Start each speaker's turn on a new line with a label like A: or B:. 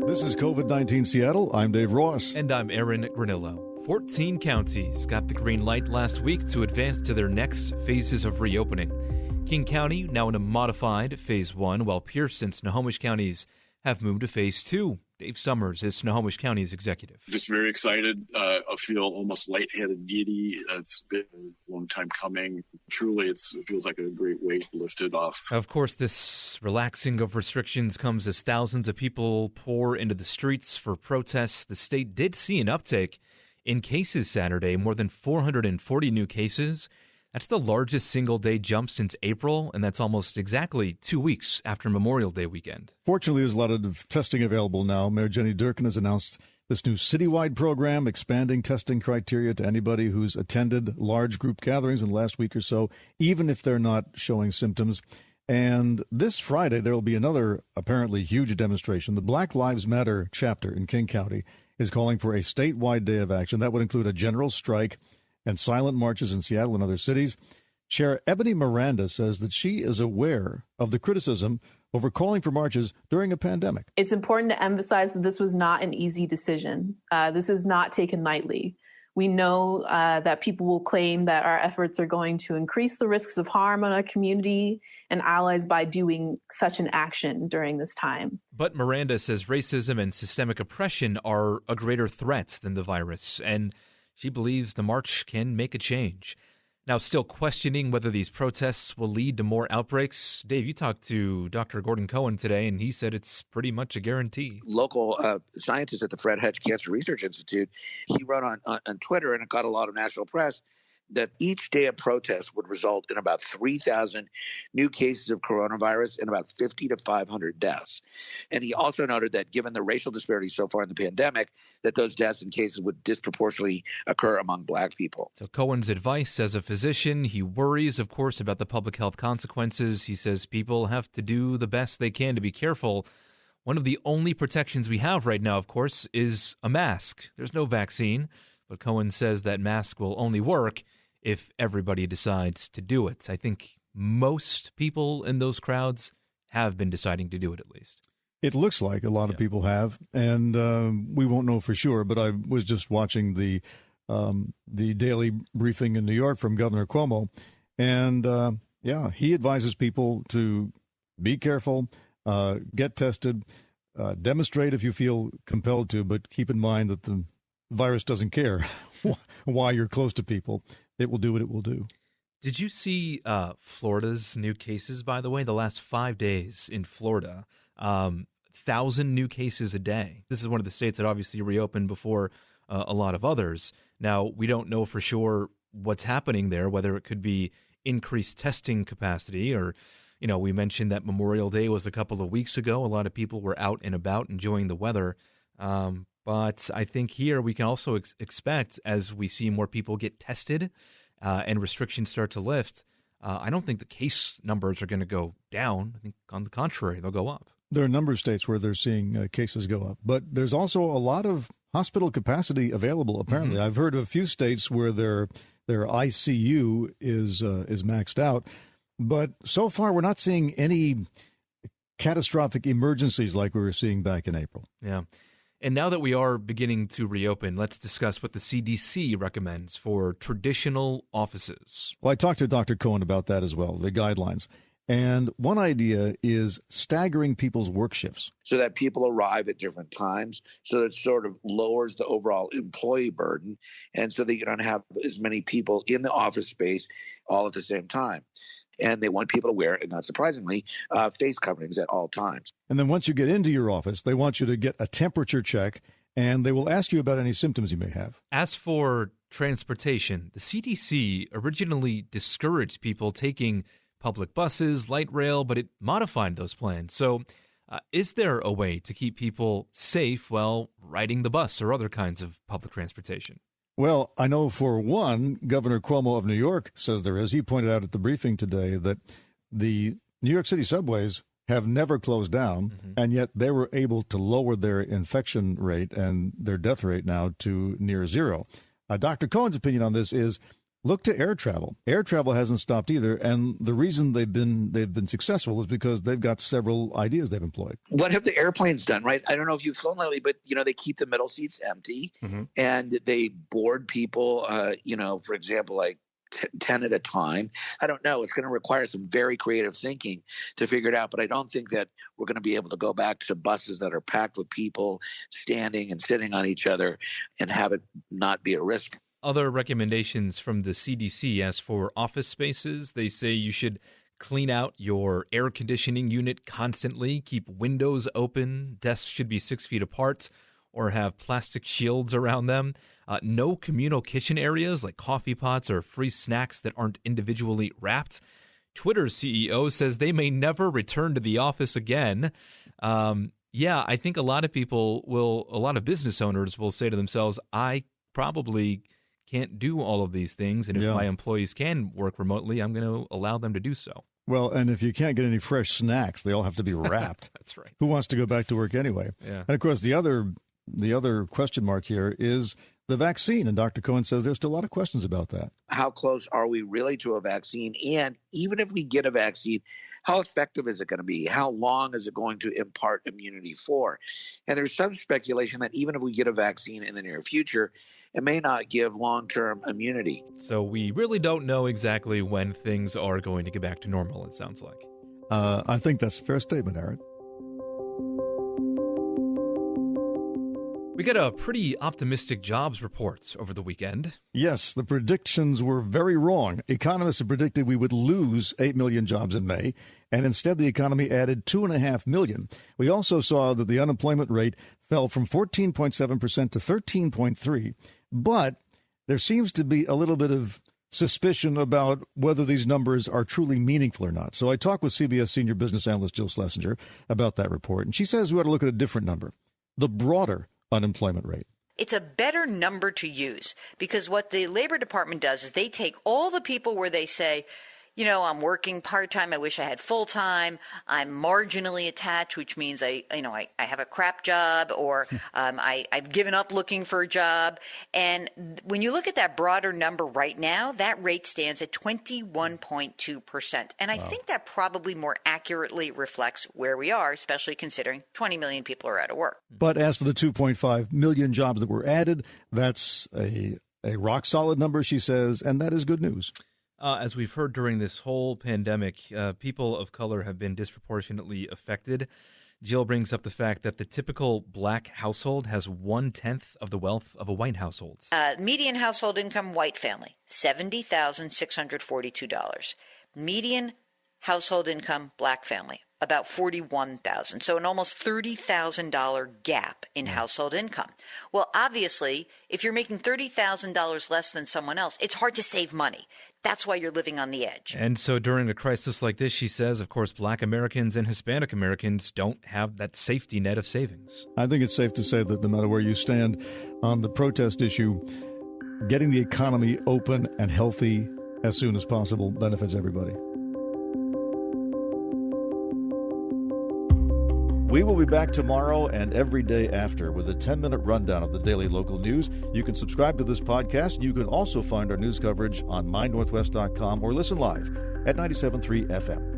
A: This is COVID-19 Seattle. I'm Dave Ross.
B: And I'm Aaron Granillo. 14 counties got the green light last week to advance to their next phases of reopening. King County now in a modified Phase 1, while Pierce and Snohomish counties have moved to Phase 2. Dave Summers is Snohomish County's executive.
C: Just very excited. I feel almost lightheaded, giddy. It's been a long time coming. Truly, it feels like a great weight lifted off.
B: Of course, this relaxing of restrictions comes as thousands of people pour into the streets for protests. The state did see an uptick in cases Saturday, more than 440 new cases. That's the largest single-day jump since April, and that's almost exactly 2 weeks after Memorial Day weekend.
A: Fortunately, there's a lot of testing available now. Mayor Jenny Durkan has announced this new citywide program, expanding testing criteria to anybody who's attended large group gatherings in the last week or so, even if they're not showing symptoms. And this Friday, there will be another apparently huge demonstration. The Black Lives Matter chapter in King County is calling for a statewide day of action. That would include a general strike and silent marches in Seattle and other cities. Chair Ebony Miranda says that she is aware of the criticism over calling for marches during a pandemic.
D: It's important to emphasize that this was not an easy decision. This is not taken lightly. We know that people will claim that our efforts are going to increase the risks of harm on our community and allies by doing such an action during this time.
B: But Miranda says racism and systemic oppression are a greater threat than the virus, and she believes the march can make a change. Now, still questioning whether these protests will lead to more outbreaks. Dave, you talked to Dr. Gordon Cohen today, and he said it's pretty much a guarantee.
E: Local scientist at the Fred Hutch Cancer Research Institute, he wrote on Twitter, and it got a lot of national press, that each day of protest would result in about 3,000 new cases of coronavirus and about 50 to 500 deaths. And he also noted that given the racial disparities so far in the pandemic, that those deaths and cases would disproportionately occur among Black people.
B: So Cohen's advice as a physician, he worries, of course, about the public health consequences. He says people have to do the best they can to be careful. One of the only protections we have right now, of course, is a mask. There's no vaccine, but Cohen says that mask will only work if everybody decides to do it. I think most people in those crowds have been deciding to do it, at least.
A: It looks like a lot of people have, and we won't know for sure, but I was just watching the daily briefing in New York from Governor Cuomo, and he advises people to be careful, get tested, demonstrate if you feel compelled to, but keep in mind that the virus doesn't care why you're close to people. It will do what it will do.
B: Did you see Florida's new cases, by the way? The last 5 days in Florida, 1,000 new cases a day. This is one of the states that obviously reopened before a lot of others. Now, we don't know for sure what's happening there, whether it could be increased testing capacity or, we mentioned that Memorial Day was a couple of weeks ago. A lot of people were out and about enjoying the weather. But I think here we can also expect, as we see more people get tested and restrictions start to lift, I don't think the case numbers are going to go down. I think, on the contrary, they'll go up.
A: There are a number of states where they're seeing cases go up, but there's also a lot of hospital capacity available, apparently. I've heard of a few states where their ICU is maxed out, but so far we're not seeing any catastrophic emergencies like we were seeing back in April.
B: Yeah. And now that we are beginning to reopen, let's discuss what the CDC recommends for traditional offices.
A: Well, I talked to Dr. Cohen about that as well, the guidelines. And one idea is staggering people's work shifts.
E: So that people arrive at different times, so that it sort of lowers the overall employee burden, and so that you don't have as many people in the office space all at the same time. And they want people to wear, and not surprisingly, face coverings at all times.
A: And then once you get into your office, they want you to get a temperature check, and they will ask you about any symptoms you may have.
B: As for transportation, the CDC originally discouraged people taking public buses, light rail, but it modified those plans. So is there a way to keep people safe while riding the bus or other kinds of public transportation?
A: Well, I know for one, Governor Cuomo of New York says there is. He pointed out at the briefing today that the New York City subways have never closed down, and yet they were able to lower their infection rate and their death rate now to near zero. Dr. Cohen's opinion on this is look to air travel. Air travel hasn't stopped either, and the reason they've been successful is because they've got several ideas they've employed.
E: What have the airplanes done, right? I don't know if you've flown lately, but, they keep the middle seats empty, and they board people, for example, like 10 at a time. I don't know. It's going to require some very creative thinking to figure it out, but I don't think that we're going to be able to go back to buses that are packed with people standing and sitting on each other and have it not be a risk.
B: Other recommendations from the CDC as for office spaces, they say you should clean out your air conditioning unit constantly, keep windows open, desks should be 6 feet apart or have plastic shields around them. No communal kitchen areas like coffee pots or free snacks that aren't individually wrapped. Twitter's CEO says they may never return to the office again. I think a lot of business owners will say to themselves, I probably can't do all of these things, and if my employees can work remotely, I'm going to allow them to do so.
A: Well, and if you can't get any fresh snacks, they all have to be wrapped.
B: That's right.
A: Who wants to go back to work anyway?
B: Yeah.
A: And of course, the other question mark here is the vaccine, and Dr. Cohen says there's still a lot of questions about that.
E: How close are we really to a vaccine? And even if we get a vaccine, how effective is it going to be? How long is it going to impart immunity for? And there's some speculation that even if we get a vaccine in the near future, it may not give long-term immunity.
B: So we really don't know exactly when things are going to get back to normal, it sounds like.
A: I think that's a fair statement, Aaron.
B: We got a pretty optimistic jobs report over the weekend.
A: Yes, the predictions were very wrong. Economists had predicted we would lose 8 million jobs in May, and instead the economy added 2.5 million. We also saw that the unemployment rate fell from 14.7% to 13.3%, but there seems to be a little bit of suspicion about whether these numbers are truly meaningful or not. So I talked with CBS senior business analyst Jill Schlesigner about that report, and she says we ought to look at a different number, the broader unemployment rate.
F: It's a better number to use because what the Labor Department does is they take all the people where they say, I'm working part-time. I wish I had full-time. I'm marginally attached, which means I have a crap job or I've given up looking for a job. And when you look at that broader number right now, that rate stands at 21.2%. And I think that probably more accurately reflects where we are, especially considering 20 million people are out of work.
A: But as for the 2.5 million jobs that were added, that's a rock-solid number, she says, and that is good news.
B: As we've heard during this whole pandemic, people of color have been disproportionately affected. Jill brings up the fact that the typical black household has 1/10 of the wealth of a white household.
F: Median household income, white family, $70,642. Median household income, black family, about $41,000. So an almost $30,000 gap in household income. Well, obviously, if you're making $30,000 less than someone else, it's hard to save money. That's why you're living on the edge.
B: And so during a crisis like this, she says, of course, black Americans and Hispanic Americans don't have that safety net of savings.
A: I think it's safe to say that no matter where you stand on the protest issue, getting the economy open and healthy as soon as possible benefits everybody. We will be back tomorrow and every day after with a 10-minute rundown of the daily local news. You can subscribe to this podcast. You can also find our news coverage on mynorthwest.com or listen live at 97.3 FM.